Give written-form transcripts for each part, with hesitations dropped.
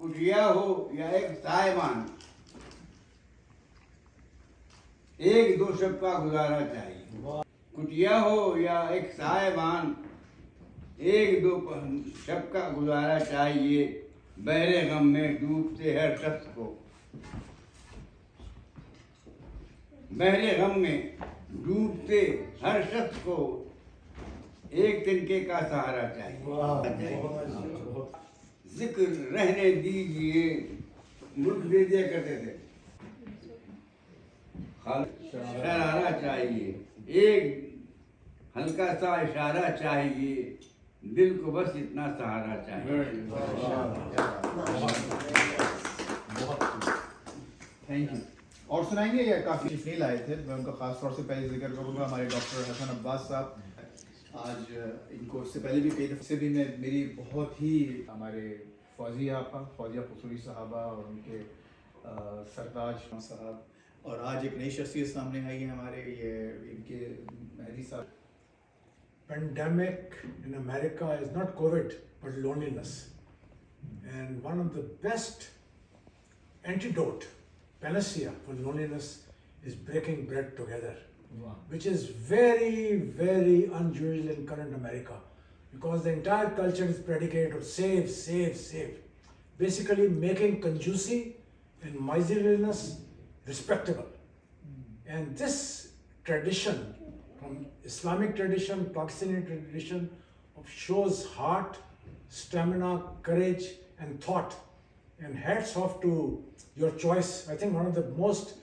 कुटिया हो या एक सायवान, एक दो शब का गुजारा चाहिए। कुटिया हो या एक सायवान, एक दो शब का गुजारा चाहिए। बहरे गम में डूबते हर शख्स को, बहरे गम में डूबते हर शख्स को एक तिनके का सहारा चाहिए। जिक्र रहने दीजिए, मुल्क दे दिया करते थे, शरारा चाहिए, एक हल्का सा इशारा चाहिए, दिल को बस इतना सहारा चाहिए। Thank you. और सुनाएंगे या काफ़ी तशरीफ लाए थे, मैं उनका खास तौर से पहले जिक्र करूँगा। हमारे डॉक्टर हसन अब्बास साहब, आज इनको इससे पहले भी कई दफ़े भी मैं मेरी बहुत ही हमारे फौजिया कसूरी साहबा और उनके सरताज साहब, और आज एक नई शख्सियत सामने आई है हमारे, ये इनके मेहदी साहब। Pandemic in America is not COVID but loneliness, and one of the best antidote, panacea for loneliness is breaking bread together. Wow. Which is very unusual in current America, because the entire culture is predicated on save, basically making conjuicy and miserliness respectable. And this tradition from Islamic tradition, Pakistani tradition, shows heart, stamina, courage and thought, and hats off to your choice. I think one of the most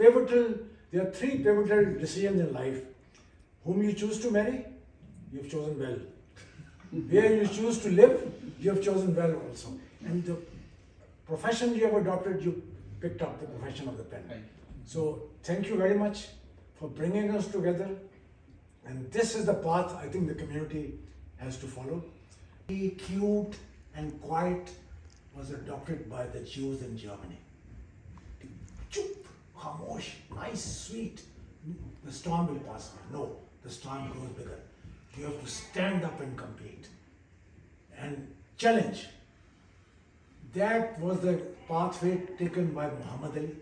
pivotal, there are three pivotal decisions in life. Whom you choose to marry, you have chosen well. Where you choose to live, you have chosen well also. And the profession you have adopted, you picked up the profession of the pen. So thank you very much for bringing us together. And this is the path I think the community has to follow. Be cute and quiet was adopted by the Jews in Germany. Chup, khamosh, nice, sweet. The storm will pass by. No, the storm grows bigger. You have to stand up and compete and challenge. That was the pathway taken by Muhammad Ali.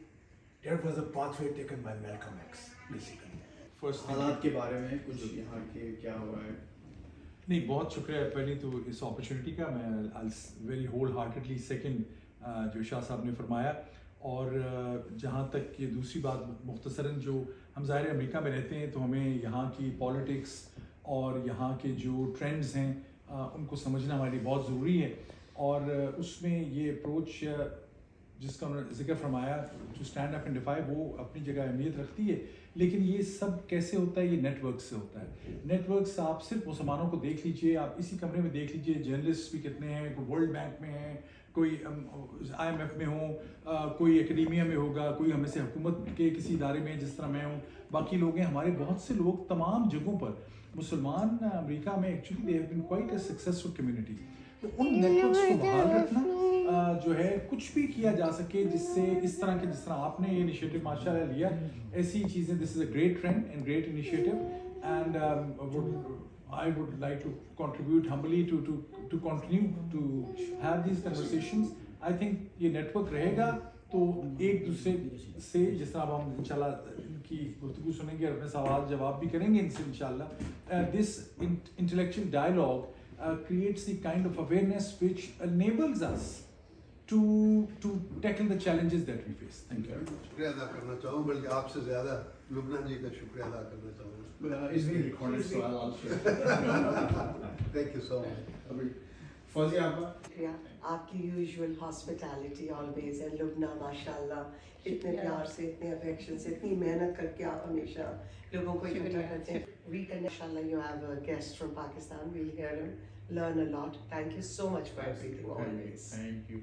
That was the pathway taken by Malcolm X, basically. First हालात के बारे में कुछ यहाँ के क्या हुआ है? नहीं, बहुत शुक्रिया पहले तो इस अपॉर्चुनिटी का। मैं वेरी होल हार्टेडली सेकंड जो शाह साहब ने फरमाया। और जहाँ तक ये दूसरी बात मुख्तसरन, जो हम ज़ाहिर अमेरिका में रहते हैं तो हमें यहाँ की पॉलिटिक्स और यहाँ के जो ट्रेंड्स हैं उनको समझना हमारे लिए बहुत ज़रूरी है। और उसमें ये अप्रोच जिसका उन्होंने जिक्र फरमाया, to stand up and defy, वो अपनी जगह अहमियत रखती है। लेकिन ये सब कैसे होता है? ये नेटवर्क से होता है। नेटवर्क्स आप सिर्फ मुसलमानों को देख लीजिए, आप इसी कमरे में देख लीजिए, जर्नलिस्ट भी कितने हैं, कोई वर्ल्ड बैंक में हैं, कोई IMF में हो, कोई एकेडमिया में होगा, कोई हमें से हुकूमत के किसी इदारे में जिस तरह मैं हूँ, बाकी लोग हैं। हमारे बहुत से लोग तमाम जगहों पर, मुसलमान अमेरिका में actually they have been quite a successful community. तो उन नेटवर्क्स को बहाल रखना जो है, कुछ भी किया जा सके जिससे इस तरह के, जिस तरह आपने ये इनिशिएटिव माशाल्लाह लिया, ऐसी चीज़ें, this is a great trend and great initiative. And I would like to contribute humbly to continue to have these conversations. I think ये नेटवर्क रहेगा तो एक दूसरे से, जिस तरह हम इंशाल्लाह इनकी गुफ्तगू सुनेंगे और अपने सवाल जवाब भी करेंगे इनसे इंशाल्लाह, this intellectual dialogue creates the kind of awareness which enables us to tackle the challenges that we face. Thank you. शुक्रिया अदा करना चाहूँ, बल्कि आपसे ज़्यादा लुबना जी का शुक्रिया अदा करना चाहूँ। It's being recorded, so I'll share. Thank you so much. Fauzia आपका? शुक्रिया, आपकी यूजुअल हॉस्पिटैलिटी ऑलवेज है। लुबना माशाल्लाह इतने प्यार से, इतने अफेक्शन से, इतनी मेहनत करके आप हमेशा लोगों को इकट्ठा करते हैं। Inshallah you have a guest from Pakistan, we'll hear him, learn a lot. Thank you so much for everything always. Thank you.